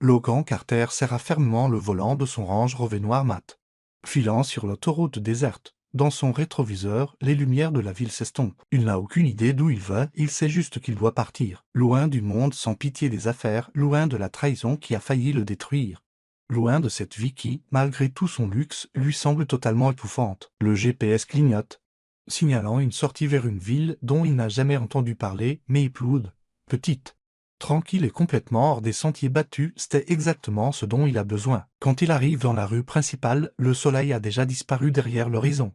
Logan Carter serra fermement le volant de son Range Rover noir mat. Filant sur l'autoroute déserte, dans son rétroviseur, les lumières de la ville s'estompent. Il n'a aucune idée d'où il va, il sait juste qu'il doit partir. Loin du monde sans pitié des affaires, loin de la trahison qui a failli le détruire. Loin de cette vie qui, malgré tout son luxe, lui semble totalement étouffante. Le GPS clignote, signalant une sortie vers une ville dont il n'a jamais entendu parler, Maplewood. Petite, tranquille et complètement hors des sentiers battus, c'était exactement ce dont il a besoin. Quand il arrive dans la rue principale, le soleil a déjà disparu derrière l'horizon,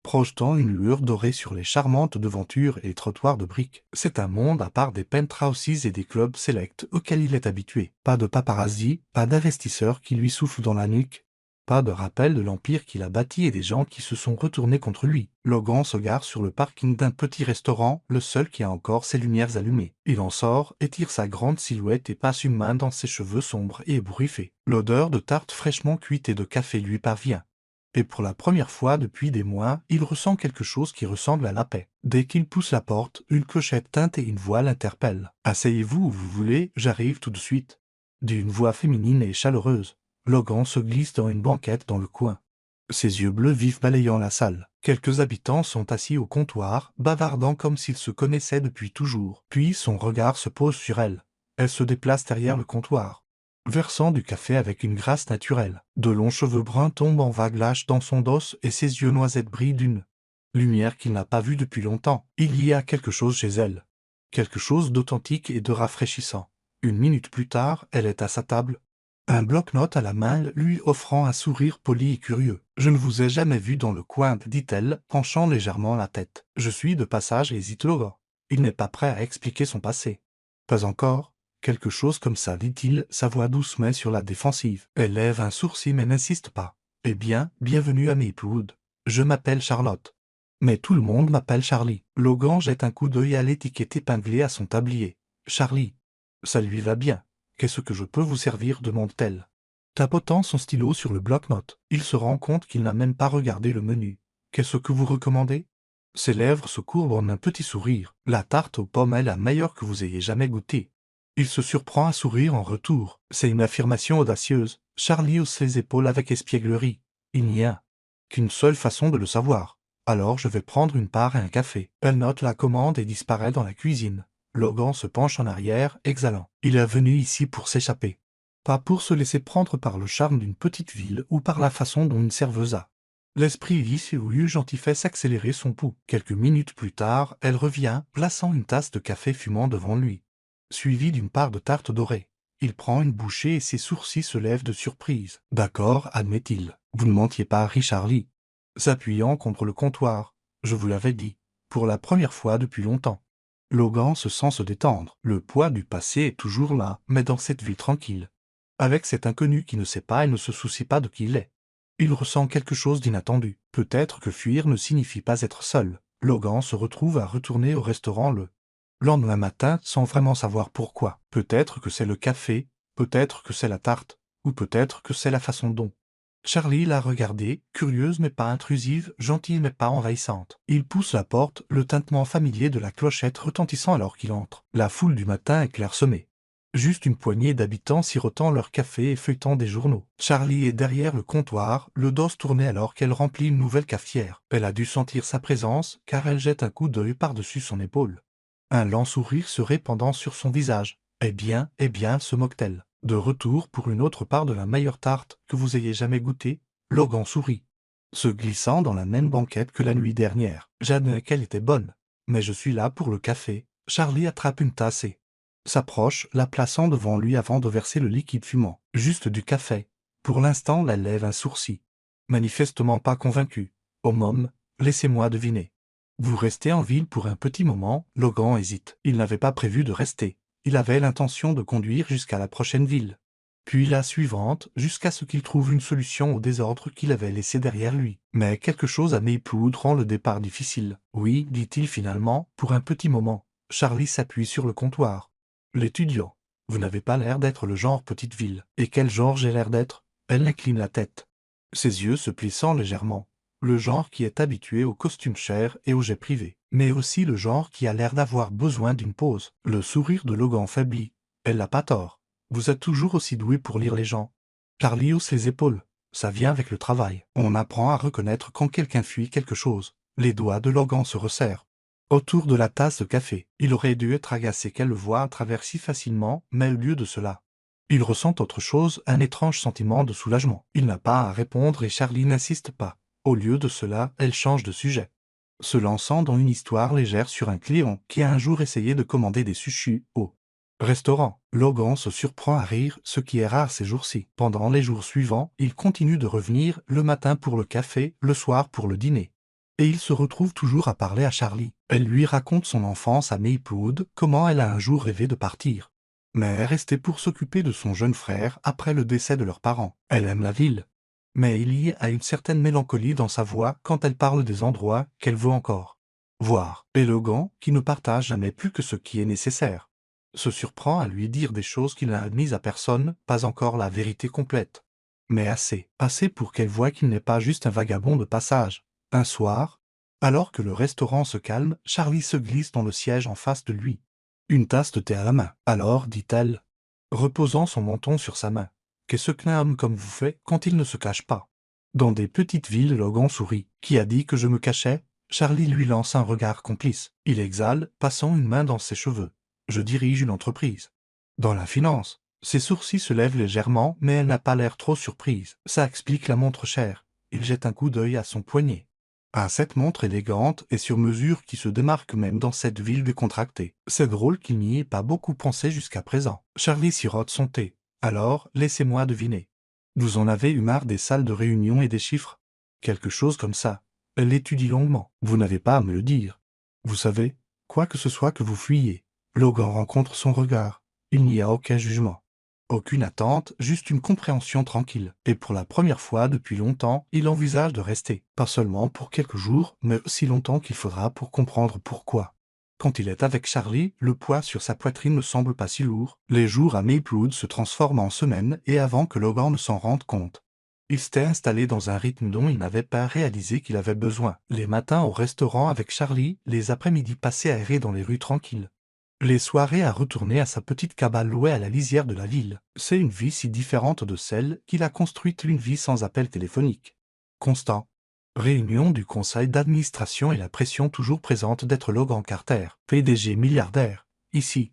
projetant une lueur dorée sur les charmantes devantures et les trottoirs de briques. C'est un monde à part des penthouses et des clubs sélects auxquels il est habitué. Pas de paparazzi, pas d'investisseurs qui lui soufflent dans la nuque, pas de rappel de l'empire qu'il a bâti et des gens qui se sont retournés contre lui. Logan se gare sur le parking d'un petit restaurant, le seul qui a encore ses lumières allumées. Il en sort, étire sa grande silhouette et passe une main dans ses cheveux sombres et ébouriffés. L'odeur de tarte fraîchement cuite et de café lui parvient. Et pour la première fois depuis des mois, il ressent quelque chose qui ressemble à la paix. Dès qu'il pousse la porte, une clochette teinte et une voix l'interpelle. « Asseyez-vous où vous voulez, j'arrive tout de suite. » D'une voix féminine et chaleureuse, Logan se glisse dans une banquette dans le coin, ses yeux bleus vifs balayant la salle. Quelques habitants sont assis au comptoir, bavardant comme s'ils se connaissaient depuis toujours. Puis son regard se pose sur elle. Elle se déplace derrière le comptoir, versant du café avec une grâce naturelle. De longs cheveux bruns tombent en vagues lâches dans son dos et ses yeux noisettes brillent d'une lumière qu'il n'a pas vue depuis longtemps. Il y a quelque chose chez elle, quelque chose d'authentique et de rafraîchissant. Une minute plus tard, elle est à sa table, un bloc-notes à la main, lui offrant un sourire poli et curieux. « Je ne vous ai jamais vu dans le coin, dit-elle, penchant légèrement la tête. Je suis de passage, hésite Logan. Il n'est pas prêt à expliquer son passé. Pas encore. Quelque chose comme ça, dit-il, sa voix douce mais sur la défensive. Elle lève un sourcil mais n'insiste pas. Eh bien, bienvenue à Maplewood. Je m'appelle Charlotte. Mais tout le monde m'appelle Charlie. Logan jette un coup d'œil à l'étiquette épinglée à son tablier. Charlie. Ça lui va bien. Qu'est-ce que je peux vous servir, demande-t-elle, tapotant son stylo sur le bloc-notes. Il se rend compte qu'il n'a même pas regardé le menu. Qu'est-ce que vous recommandez? Ses lèvres se courbent en un petit sourire. La tarte aux pommes est la meilleure que vous ayez jamais goûtée. Il se surprend à sourire en retour. C'est une affirmation audacieuse. Charlie hausse les épaules avec espièglerie. Il n'y a qu'une seule façon de le savoir. Alors je vais prendre une part et un café. Elle note la commande et disparaît dans la cuisine. Logan se penche en arrière, exhalant. Il est venu ici pour s'échapper. Pas pour se laisser prendre par le charme d'une petite ville ou par la façon dont une serveuse a l'esprit lisse et au lieu gentil fait s'accélérer son pouls. Quelques minutes plus tard, elle revient, plaçant une tasse de café fumant devant lui, suivie d'une part de tarte dorée. Il prend une bouchée et ses sourcils se lèvent de surprise. « D'accord, admet-il. Vous ne mentiez pas à Richard-Lee. » S'appuyant contre le comptoir. « Je vous l'avais dit. Pour la première fois depuis longtemps. » Logan se sent se détendre. Le poids du passé est toujours là, mais dans cette vie tranquille, avec cet inconnu qui ne sait pas et ne se soucie pas de qui il est. Il ressent quelque chose d'inattendu. Peut-être que fuir ne signifie pas être seul. Logan se retrouve à retourner au restaurant le lendemain matin sans vraiment savoir pourquoi. Peut-être que c'est le café, peut-être que c'est la tarte, ou peut-être que c'est la façon dont Charlie l'a regardée, curieuse mais pas intrusive, gentille mais pas envahissante. Il pousse la porte, le tintement familier de la clochette retentissant alors qu'il entre. La foule du matin est clairsemée. Juste une poignée d'habitants sirotant leur café et feuilletant des journaux. Charlie est derrière le comptoir, le dos tourné alors qu'elle remplit une nouvelle cafetière. Elle a dû sentir sa présence, car elle jette un coup d'œil par-dessus son épaule. Un lent sourire se répandant sur son visage. Eh bien, se moque-t-elle. De retour pour une autre part de la meilleure tarte que vous ayez jamais goûtée, Logan sourit, se glissant dans la même banquette que la nuit dernière. J'admets qu'elle était bonne, mais je suis là pour le café. Charlie attrape une tasse et s'approche, la plaçant devant lui avant de verser le liquide fumant. Juste du café. Pour l'instant, elle lève un sourcil. Manifestement pas convaincue. Oh môme, laissez-moi deviner. Vous restez en ville pour un petit moment? Logan hésite. Il n'avait pas prévu de rester. Il avait l'intention de conduire jusqu'à la prochaine ville, puis la suivante, jusqu'à ce qu'il trouve une solution au désordre qu'il avait laissé derrière lui. Mais quelque chose à Maplewood rend le départ difficile. Oui, dit-il finalement, pour un petit moment. Charlie s'appuie sur le comptoir. L'étudiant. Vous n'avez pas l'air d'être le genre petite ville. Et quel genre j'ai l'air d'être? Elle incline la tête, ses yeux se plissant légèrement. Le genre qui est habitué aux costumes chers et aux jets privés, mais aussi le genre qui a l'air d'avoir besoin d'une pause. Le sourire de Logan faiblit. Elle n'a pas tort. Vous êtes toujours aussi doué pour lire les gens. Charlie hausse les épaules. Ça vient avec le travail. On apprend à reconnaître quand quelqu'un fuit quelque chose. Les doigts de Logan se resserrent. Autour de la tasse de café, il aurait dû être agacé qu'elle le voie à travers si facilement, mais au lieu de cela, il ressent autre chose, un étrange sentiment de soulagement. Il n'a pas à répondre et Charlie n'insiste pas. Au lieu de cela, elle change de sujet, se lançant dans une histoire légère sur un client qui a un jour essayé de commander des sushis au restaurant. Logan se surprend à rire, ce qui est rare ces jours-ci. Pendant les jours suivants, il continue de revenir, le matin pour le café, le soir pour le dîner. Et il se retrouve toujours à parler à Charlie. Elle lui raconte son enfance à Maplewood, comment elle a un jour rêvé de partir, mais est restée pour s'occuper de son jeune frère après le décès de leurs parents. Elle aime la ville, mais il y a une certaine mélancolie dans sa voix quand elle parle des endroits qu'elle veut encore voir. Et Logan, qui ne partage jamais plus que ce qui est nécessaire, se surprend à lui dire des choses qu'il n'a admises à personne, pas encore la vérité complète, mais assez pour qu'elle voie qu'il n'est pas juste un vagabond de passage. Un soir, alors que le restaurant se calme, Charlie se glisse dans le siège en face de lui, une tasse de thé à la main. Alors, dit-elle, reposant son menton sur sa main, qu'est-ce qu'un homme comme vous fait quand il ne se cache pas? Dans des petites villes, Logan sourit. Qui a dit que je me cachais? Charlie lui lance un regard complice. Il exhale, passant une main dans ses cheveux. Je dirige une entreprise dans la finance. Ses sourcils se lèvent légèrement, mais elle n'a pas l'air trop surprise. Ça explique la montre chère. Il jette un coup d'œil à son poignet. À cette montre élégante et sur mesure qui se démarque même dans cette ville décontractée. C'est drôle qu'il n'y ait pas beaucoup pensé jusqu'à présent. Charlie sirote son thé. Alors, laissez-moi deviner. Vous en avez eu marre des salles de réunion et des chiffres? Quelque chose comme ça. Elle l'étudie longuement. Vous n'avez pas à me le dire. Vous savez, quoi que ce soit que vous fuyez. Logan rencontre son regard. Il n'y a aucun jugement. Aucune attente, juste une compréhension tranquille. Et pour la première fois depuis longtemps, il envisage de rester. Pas seulement pour quelques jours, mais aussi longtemps qu'il faudra pour comprendre pourquoi. Quand il est avec Charlie, le poids sur sa poitrine ne semble pas si lourd. Les jours à Maplewood se transforment en semaines et avant que Logan ne s'en rende compte, il s'était installé dans un rythme dont il n'avait pas réalisé qu'il avait besoin. Les matins au restaurant avec Charlie, les après-midi passés à errer dans les rues tranquilles, les soirées à retourner à sa petite cabane louée à la lisière de la ville. C'est une vie si différente de celle qu'il a construite, une vie sans appel téléphonique constant. Réunion du conseil d'administration et la pression toujours présente d'être Logan Carter, PDG milliardaire. Ici,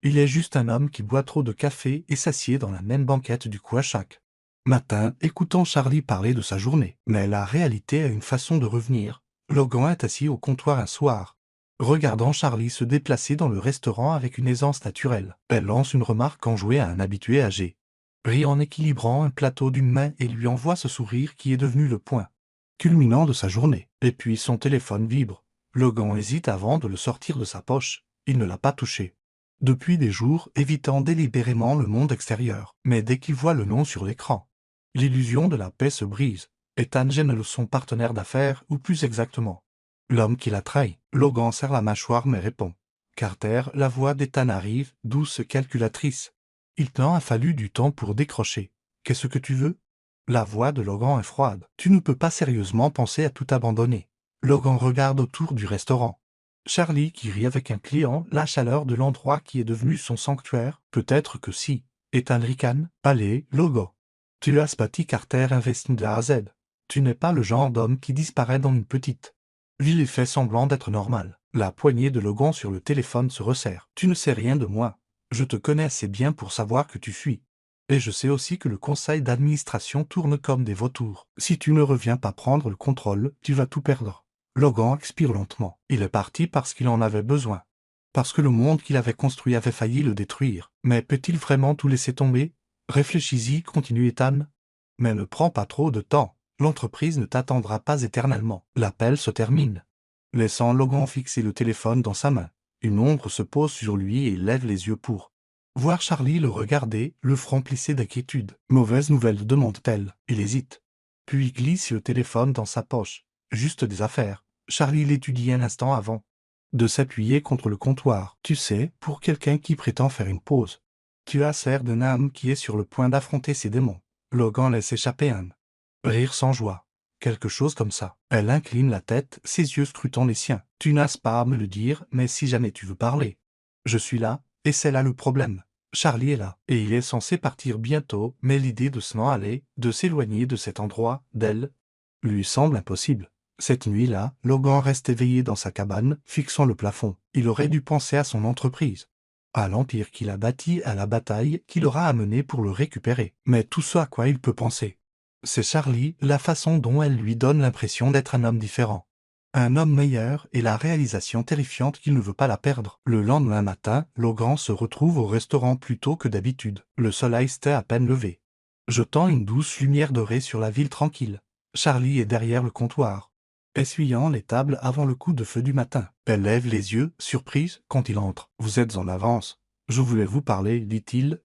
il est juste un homme qui boit trop de café et s'assied dans la même banquette du coup à chaque matin, écoutant Charlie parler de sa journée. Mais la réalité a une façon de revenir. Logan est assis au comptoir un soir, regardant Charlie se déplacer dans le restaurant avec une aisance naturelle. Elle lance une remarque enjouée à un habitué âgé, rit en équilibrant un plateau d'une main et lui envoie ce sourire qui est devenu le point culminant de sa journée. Et puis son téléphone vibre. Logan hésite avant de le sortir de sa poche. Il ne l'a pas touché depuis des jours, évitant délibérément le monde extérieur. Mais dès qu'il voit le nom sur l'écran, l'illusion de la paix se brise. Ethan gêne son partenaire d'affaires, ou plus exactement, l'homme qui l'a trahi. Logan serre la mâchoire mais répond. Carter, la voix d'Ethan arrive, douce calculatrice. Il a fallu du temps pour décrocher. Qu'est-ce que tu veux? La voix de Logan est froide. Tu ne peux pas sérieusement penser à tout abandonner. Logan regarde autour du restaurant. Charlie, qui rit avec un client, la chaleur de l'endroit qui est devenu son sanctuaire. Peut-être que si. Ethan ricane. Allez, Logan. Tu as bâti Carter investi de A à Z. Tu n'es pas le genre d'homme qui disparaît dans une petite ville et fait semblant d'être normal. La poignée de Logan sur le téléphone se resserre. Tu ne sais rien de moi. Je te connais assez bien pour savoir que tu fuis. Et je sais aussi que le conseil d'administration tourne comme des vautours. Si tu ne reviens pas prendre le contrôle, tu vas tout perdre. Logan expire lentement. Il est parti parce qu'il en avait besoin. Parce que le monde qu'il avait construit avait failli le détruire. Mais peut-il vraiment tout laisser tomber? Réfléchis-y, continue Ethan. Mais ne prends pas trop de temps. L'entreprise ne t'attendra pas éternellement. L'appel se termine, laissant Logan fixer le téléphone dans sa main. Une ombre se pose sur lui et il lève les yeux pour voir Charlie le regarder, le front plissé d'inquiétude. Mauvaise nouvelle, demande-t-elle. Il hésite. Puis glisse le téléphone dans sa poche. Juste des affaires. Charlie l'étudie un instant avant de s'appuyer contre le comptoir. Tu sais, pour quelqu'un qui prétend faire une pause, tu as l'air d'un âme qui est sur le point d'affronter ses démons. Logan laisse échapper un rire sans joie. Quelque chose comme ça. Elle incline la tête, ses yeux scrutant les siens. Tu n'as pas à me le dire, mais si jamais tu veux parler, je suis là, et c'est là le problème. Charlie est là, et il est censé partir bientôt, mais l'idée de s'en aller, de s'éloigner de cet endroit, d'elle, lui semble impossible. Cette nuit-là, Logan reste éveillé dans sa cabane, fixant le plafond. Il aurait dû penser à son entreprise, à l'empire qu'il a bâti, à la bataille qu'il aura à mener pour le récupérer. Mais tout ce à quoi il peut penser, c'est Charlie, la façon dont elle lui donne l'impression d'être un homme différent. Un homme meilleur et la réalisation terrifiante qu'il ne veut pas la perdre. Le lendemain matin, Logan se retrouve au restaurant plus tôt que d'habitude. Le soleil s'était à peine levé, jetant une douce lumière dorée sur la ville tranquille. Charlie est derrière le comptoir, essuyant les tables avant le coup de feu du matin. Elle lève les yeux, surprise, quand il entre. « Vous êtes en avance. Je voulais vous parler, dit-il,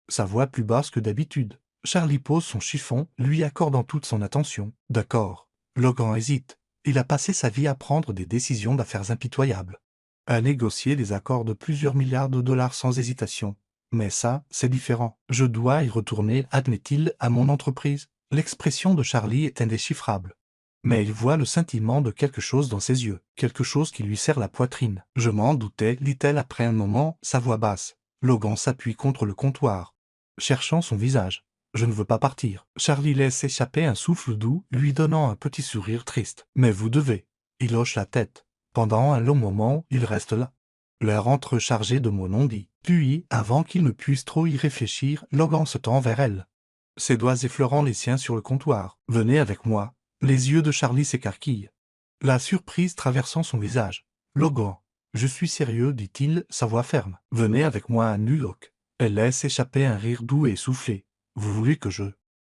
sa voix plus basse que d'habitude. Charlie pose son chiffon, lui accordant toute son attention. « D'accord. » Logan hésite. Il a passé sa vie à prendre des décisions d'affaires impitoyables, à négocier des accords de plusieurs milliards de dollars sans hésitation. Mais ça, c'est différent. Je dois y retourner, admet-il, à mon entreprise. L'expression de Charlie est indéchiffrable. Mais il voit le scintillement de quelque chose dans ses yeux, quelque chose qui lui serre la poitrine. « Je m'en doutais, dit-elle après un moment, sa voix basse. » Logan s'appuie contre le comptoir, cherchant son visage. « Je ne veux pas partir. » Charlie laisse échapper un souffle doux, lui donnant un petit sourire triste. « Mais vous devez. » Il hoche la tête. Pendant un long moment, il reste là, l'air entrechargé de mots non dits. Puis, avant qu'il ne puisse trop y réfléchir, Logan se tend vers elle, ses doigts effleurant les siens sur le comptoir. « Venez avec moi. » Les yeux de Charlie s'écarquillent, la surprise traversant son visage. « Logan, je suis sérieux, dit-il, sa voix ferme. Venez avec moi à New York. » Elle laisse échapper un rire doux et soufflé. « Vous voulez que je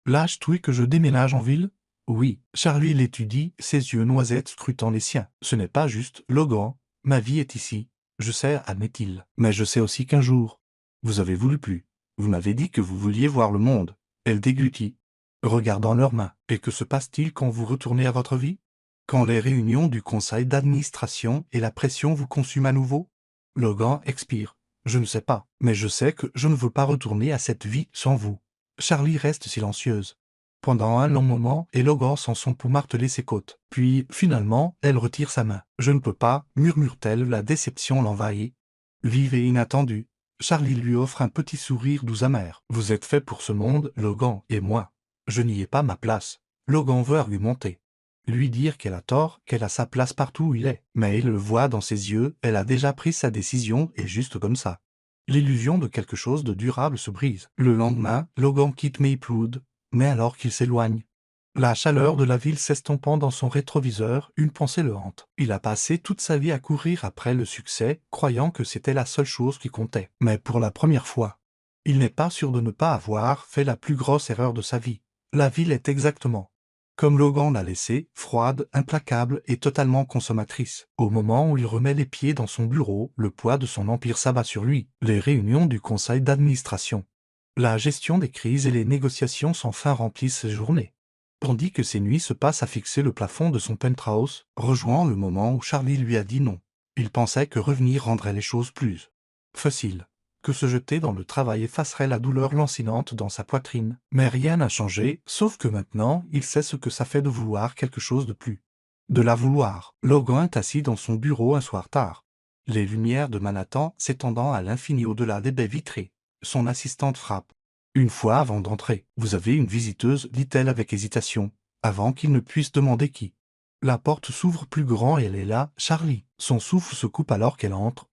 lâche tout et que je déménage en ville ?» Oui. Charlie l'étudie, ses yeux noisettes scrutant les siens. « Ce n'est pas juste, Logan. Ma vie est ici. Je sais, admet-il. Mais je sais aussi qu'un jour, vous avez voulu plus. Vous m'avez dit que vous vouliez voir le monde. » Elle déglutit, regardant leurs mains. « Et que se passe-t-il quand vous retournez à votre vie? Quand les réunions du conseil d'administration et la pression vous consument à nouveau ?» Logan expire. « Je ne sais pas, mais je sais que je ne veux pas retourner à cette vie sans vous. » Charlie reste silencieuse pendant un long moment et Logan sent son pouls marteler ses côtes. Puis, finalement, elle retire sa main. « Je ne peux pas, » murmure-t-elle, la déception l'envahit. Vive et inattendue. Charlie lui offre un petit sourire doux amer. « Vous êtes fait pour ce monde, Logan, et moi, je n'y ai pas ma place. » Logan veut argumenter, lui dire qu'elle a tort, qu'elle a sa place partout où il est. Mais il le voit dans ses yeux, elle a déjà pris sa décision et juste comme ça, l'illusion de quelque chose de durable se brise. Le lendemain, Logan quitte Maplewood, mais alors qu'il s'éloigne, la chaleur de la ville s'estompant dans son rétroviseur, une pensée le hante. Il a passé toute sa vie à courir après le succès, croyant que c'était la seule chose qui comptait. Mais pour la première fois, il n'est pas sûr de ne pas avoir fait la plus grosse erreur de sa vie. La ville est exactement comme Logan l'a laissée, froide, implacable et totalement consommatrice. Au moment où il remet les pieds dans son bureau, le poids de son empire s'abat sur lui. Les réunions du conseil d'administration, la gestion des crises et les négociations sans fin remplissent ses journées, tandis que ses nuits se passent à fixer le plafond de son penthouse, rejoignant le moment où Charlie lui a dit non. Il pensait que revenir rendrait les choses plus faciles, que se jeter dans le travail effacerait la douleur lancinante dans sa poitrine. Mais rien n'a changé, sauf que maintenant, il sait ce que ça fait de vouloir quelque chose de plus. De la vouloir. Logan est assis dans son bureau un soir tard, les lumières de Manhattan s'étendant à l'infini au-delà des baies vitrées. Son assistante frappe. Une fois avant d'entrer. « Vous avez une visiteuse, dit-elle avec hésitation, avant qu'il ne puisse demander qui. La porte s'ouvre plus grand et elle est là, Charlie. Son souffle se coupe alors qu'elle entre,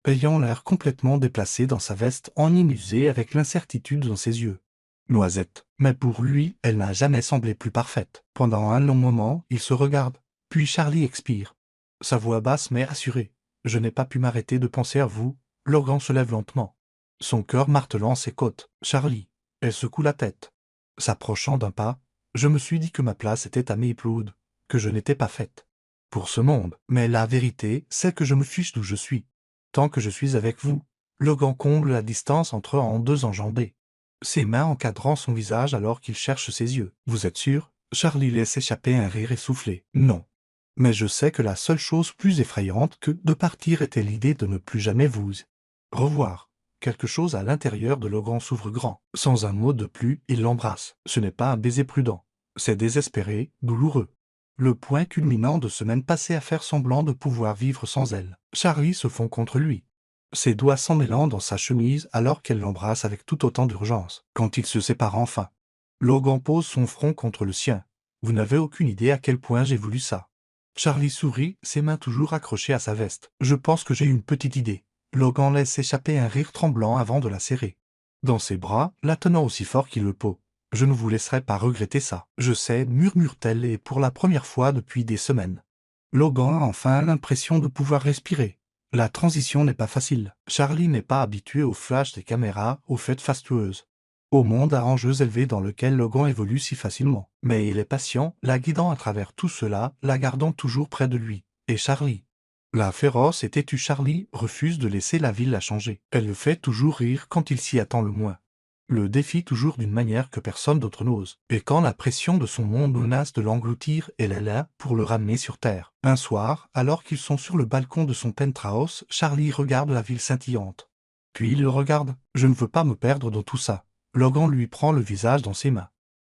ayant l'air complètement déplacé dans sa veste en inusée avec l'incertitude dans ses yeux. Noisette. Mais pour lui, elle n'a jamais semblé plus parfaite. Pendant un long moment, ils se regardent. Puis Charlie expire, sa voix basse mais assurée. « Je n'ai pas pu m'arrêter de penser à vous. » Logan se lève lentement, son cœur martelant ses côtes. « Charlie. » Elle secoue la tête, s'approchant d'un pas. « Je me suis dit que ma place était à Maplewood, que je n'étais pas faite pour ce monde. Mais la vérité, c'est que je me fiche d'où je suis. Tant que je suis avec vous. » Logan comble la distance entre eux en deux enjambées, ses mains encadrant son visage alors qu'il cherche ses yeux. « Vous êtes sûr ?» Charlie laisse échapper un rire essoufflé. « Non. Mais je sais que la seule chose plus effrayante que de partir était l'idée de ne plus jamais vous revoir. » Quelque chose à l'intérieur de Logan s'ouvre grand. Sans un mot de plus, il l'embrasse. Ce n'est pas un baiser prudent. C'est désespéré, douloureux. Le point culminant de semaines passées à faire semblant de pouvoir vivre sans elle. Charlie se fond contre lui, ses doigts s'emmêlant dans sa chemise alors qu'elle l'embrasse avec tout autant d'urgence. Quand ils se séparent enfin, Logan pose son front contre le sien. Vous n'avez aucune idée à quel point j'ai voulu ça. Charlie sourit, ses mains toujours accrochées à sa veste. Je pense que j'ai une petite idée. Logan laisse échapper un rire tremblant avant de la serrer dans ses bras, la tenant aussi fort qu'il le peut. Je ne vous laisserai pas regretter ça. Je sais, murmure-t-elle, et pour la première fois depuis des semaines. Logan a enfin l'impression de pouvoir respirer. La transition n'est pas facile. Charlie n'est pas habitué au flash des caméras, aux fêtes fastueuses, au monde à enjeux élevés dans lequel Logan évolue si facilement. Mais il est patient, la guidant à travers tout cela, la gardant toujours près de lui. Et Charlie, la féroce et têtue Charlie refuse de laisser la ville la changer. Elle le fait toujours rire quand il s'y attend le moins. Le défie toujours d'une manière que personne d'autre n'ose. Et quand la pression de son monde menace de l'engloutir, elle est là pour le ramener sur terre. Un soir, alors qu'ils sont sur le balcon de son penthouse, Charlie regarde la ville scintillante. Puis il le regarde. Je ne veux pas me perdre dans tout ça. Logan lui prend le visage dans ses mains.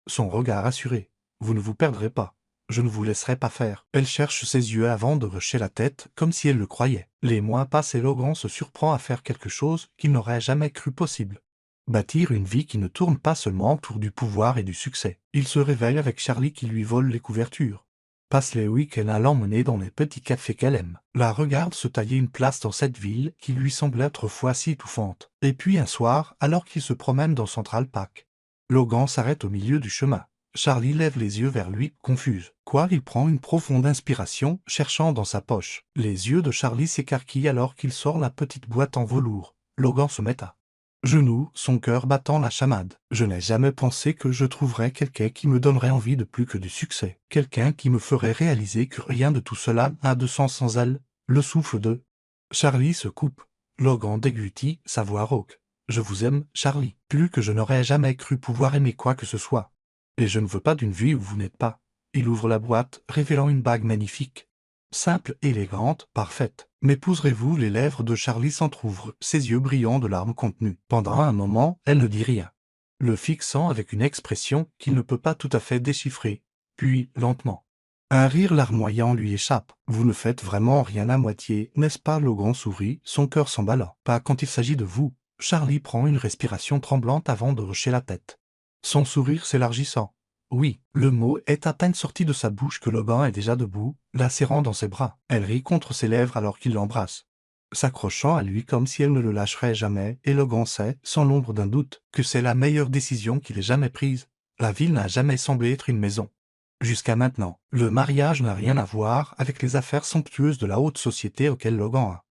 Son regard assuré. Vous ne vous perdrez pas. Je ne vous laisserai pas faire. Elle cherche ses yeux avant de hocher la tête, comme si elle le croyait. Les mois passent et Logan se surprend à faire quelque chose qu'il n'aurait jamais cru possible. Bâtir une vie qui ne tourne pas seulement autour du pouvoir et du succès. Il se réveille avec Charlie qui lui vole les couvertures. Passe les week-ends à l'emmener dans les petits cafés qu'elle aime. La regarde se tailler une place dans cette ville qui lui semble autrefois si étouffante. Et puis un soir, alors qu'il se promène dans Central Park, Logan s'arrête au milieu du chemin. Charlie lève les yeux vers lui, confuse. Quoi, il prend une profonde inspiration, cherchant dans sa poche. Les yeux de Charlie s'écarquillent alors qu'il sort la petite boîte en velours. Logan se met à genoux, son cœur battant la chamade. Je n'ai jamais pensé que je trouverais quelqu'un qui me donnerait envie de plus que du succès. Quelqu'un qui me ferait réaliser que rien de tout cela n'a de sens sans elle. Le souffle de Charlie se coupe. Logan déglutit, sa voix rauque. Je vous aime, Charlie, plus que je n'aurais jamais cru pouvoir aimer quoi que ce soit. Et je ne veux pas d'une vie où vous n'êtes pas. Il ouvre la boîte, révélant une bague magnifique. Simple, élégante, parfaite. M'épouserez-vous? Les lèvres de Charlie s'entr'ouvrent, ses yeux brillants de larmes contenues. Pendant un moment, elle ne dit rien, le fixant avec une expression qu'il ne peut pas tout à fait déchiffrer. Puis, lentement, un rire larmoyant lui échappe. Vous ne faites vraiment rien à moitié, n'est-ce pas? Logan sourit, son cœur s'emballant. Pas quand il s'agit de vous. Charlie prend une respiration tremblante avant de hocher la tête, son sourire s'élargissant. Oui, le mot est à peine sorti de sa bouche que Logan est déjà debout, la serrant dans ses bras. Elle rit contre ses lèvres alors qu'il l'embrasse, s'accrochant à lui comme si elle ne le lâcherait jamais, et Logan sait, sans l'ombre d'un doute, que c'est la meilleure décision qu'il ait jamais prise. La ville n'a jamais semblé être une maison. Jusqu'à maintenant, le mariage n'a rien à voir avec les affaires somptueuses de la haute société auxquelles Logan a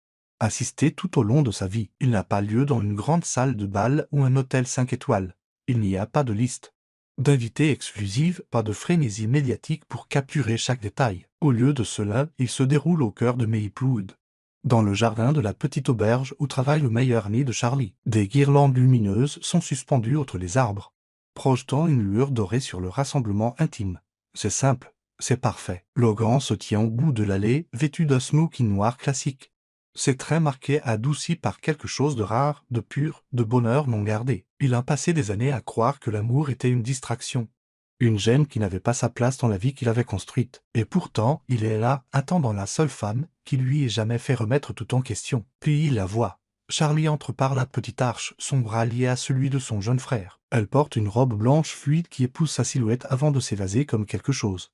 assisté tout au long de sa vie. Il n'a pas lieu dans une grande salle de bal ou un hôtel 5 étoiles. Il n'y a pas de liste d'invités exclusives, pas de frénésie médiatique pour capturer chaque détail. Au lieu de cela, il se déroule au cœur de Maplewood, dans le jardin de la petite auberge où travaille le meilleur ami de Charlie. Des guirlandes lumineuses sont suspendues entre les arbres, projetant une lueur dorée sur le rassemblement intime. C'est simple, c'est parfait. Logan se tient au bout de l'allée, vêtu d'un smoking noir classique. Ses traits marqués adoucis par quelque chose de rare, de pur, de bonheur non gardé. Il a passé des années à croire que l'amour était une distraction, une gêne qui n'avait pas sa place dans la vie qu'il avait construite. Et pourtant, il est là, attendant la seule femme qui lui ait jamais fait remettre tout en question. Puis il la voit. Charlie entre par la petite arche, son bras lié à celui de son jeune frère. Elle porte une robe blanche fluide qui épouse sa silhouette avant de s'évaser comme quelque chose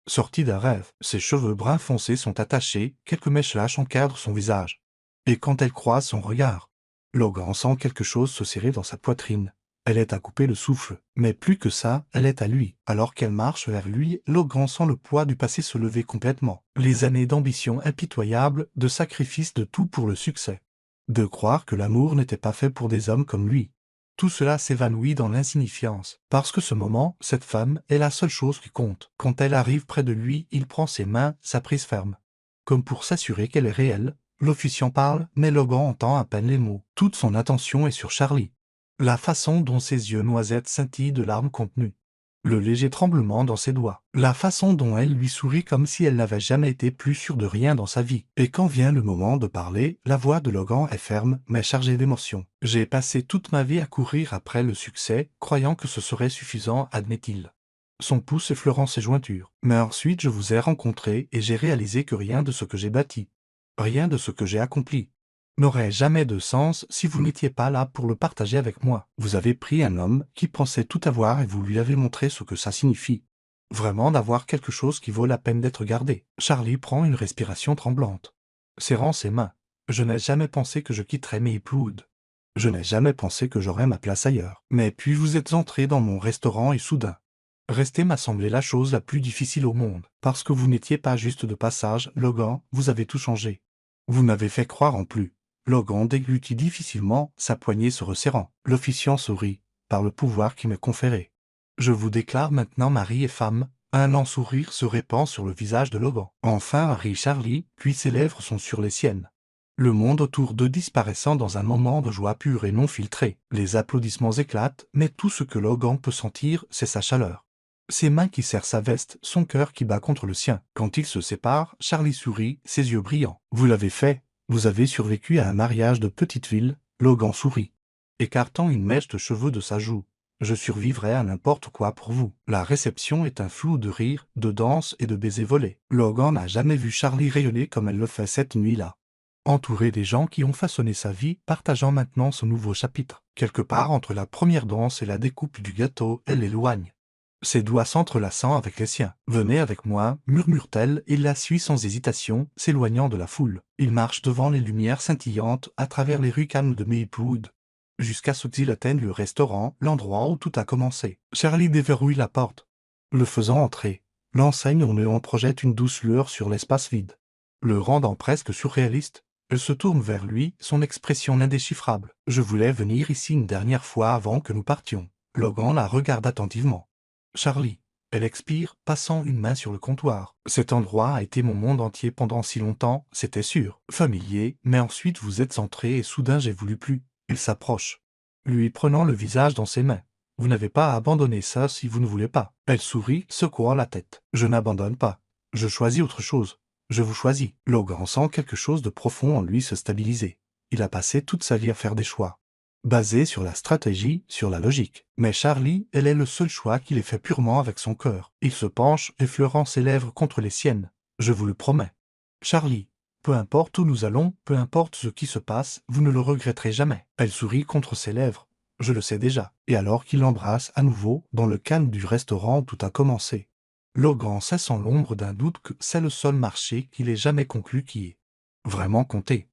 sorti d'un rêve. Ses cheveux bruns foncés sont attachés, quelques mèches lâches encadrent son visage. Et quand elle croise son regard, Logan sent quelque chose se serrer dans sa poitrine. Elle est à couper le souffle, mais plus que ça, elle est à lui. Alors qu'elle marche vers lui, Logan sent le poids du passé se lever complètement. Les années d'ambition impitoyable, de sacrifice de tout pour le succès. De croire que l'amour n'était pas fait pour des hommes comme lui. Tout cela s'évanouit dans l'insignifiance, parce que ce moment, cette femme, est la seule chose qui compte. Quand elle arrive près de lui, il prend ses mains, sa prise ferme, comme pour s'assurer qu'elle est réelle. L'officiant parle, mais Logan entend à peine les mots. Toute son attention est sur Charlie. La façon dont ses yeux noisettes scintillent de larmes contenues. Le léger tremblement dans ses doigts. La façon dont elle lui sourit comme si elle n'avait jamais été plus sûre de rien dans sa vie. Et quand vient le moment de parler, la voix de Logan est ferme, mais chargée d'émotion. J'ai passé toute ma vie à courir après le succès, croyant que ce serait suffisant, admet-il, son pouce effleurant ses jointures. Mais ensuite je vous ai rencontré et j'ai réalisé que rien de ce que j'ai bâti, rien de ce que j'ai accompli, n'aurait jamais de sens si vous n'étiez pas là pour le partager avec moi. Vous avez pris un homme qui pensait tout avoir et vous lui avez montré ce que ça signifie. Vraiment d'avoir quelque chose qui vaut la peine d'être gardé. Charlie prend une respiration tremblante, serrant ses mains. Je n'ai jamais pensé que je quitterais Maplewood. Je n'ai jamais pensé que j'aurais ma place ailleurs. Mais puis vous êtes entré dans mon restaurant et soudain, rester m'a semblé la chose la plus difficile au monde. Parce que vous n'étiez pas juste de passage, Logan, vous avez tout changé. Vous m'avez fait croire en plus. Logan déglutit difficilement, sa poignée se resserrant. L'officiant sourit, par le pouvoir qui m'est conféré. Je vous déclare maintenant mari et femme. Un lent sourire se répand sur le visage de Logan. Enfin rit Charlie, puis ses lèvres sont sur les siennes. Le monde autour d'eux disparaissant dans un moment de joie pure et non filtrée. Les applaudissements éclatent, mais tout ce que Logan peut sentir, c'est sa chaleur. Ses mains qui serrent sa veste, son cœur qui bat contre le sien. Quand ils se séparent, Charlie sourit, ses yeux brillants. Vous l'avez fait. Vous avez survécu à un mariage de petite ville. Logan sourit, écartant une mèche de cheveux de sa joue. Je survivrai à n'importe quoi pour vous. La réception est un flou de rires, de danses et de baisers volés. Logan n'a jamais vu Charlie rayonner comme elle le fait cette nuit-là. Entouré des gens qui ont façonné sa vie, partageant maintenant ce nouveau chapitre. Quelque part entre la première danse et la découpe du gâteau, elle l'éloigne. Ses doigts s'entrelaçant avec les siens. « Venez avec moi », murmure-t-elle, et la suit sans hésitation, s'éloignant de la foule. Il marche devant les lumières scintillantes, à travers les rues calmes de Maplewood, jusqu'à ce qu'ils atteignent le restaurant, l'endroit où tout a commencé. Charlie déverrouille la porte, le faisant entrer. L'enseigne au néon projette une douce lueur sur l'espace vide, le rendant presque surréaliste. Elle se tourne vers lui, son expression indéchiffrable. « Je voulais venir ici une dernière fois avant que nous partions. » Logan la regarde attentivement. « Charlie. » Elle expire, passant une main sur le comptoir. « Cet endroit a été mon monde entier pendant si longtemps, c'était sûr. Familier, mais ensuite vous êtes entré et soudain j'ai voulu plus. » Il s'approche, lui prenant le visage dans ses mains. « Vous n'avez pas à abandonner ça si vous ne voulez pas. » Elle sourit, secouant la tête. « Je n'abandonne pas. Je choisis autre chose. Je vous choisis. » Logan sent quelque chose de profond en lui se stabiliser. Il a passé toute sa vie à faire des choix, basés sur la stratégie, sur la logique. Mais Charlie, elle est le seul choix qu'il ait fait purement avec son cœur. Il se penche, effleurant ses lèvres contre les siennes. « Je vous le promets. Charlie, peu importe où nous allons, peu importe ce qui se passe, vous ne le regretterez jamais. » Elle sourit contre ses lèvres. « Je le sais déjà. » Et alors qu'il l'embrasse à nouveau, dans le calme du restaurant où tout a commencé, Logan sait sans l'ombre d'un doute que c'est le seul marché qu'il ait jamais conclu qui ait vraiment compté.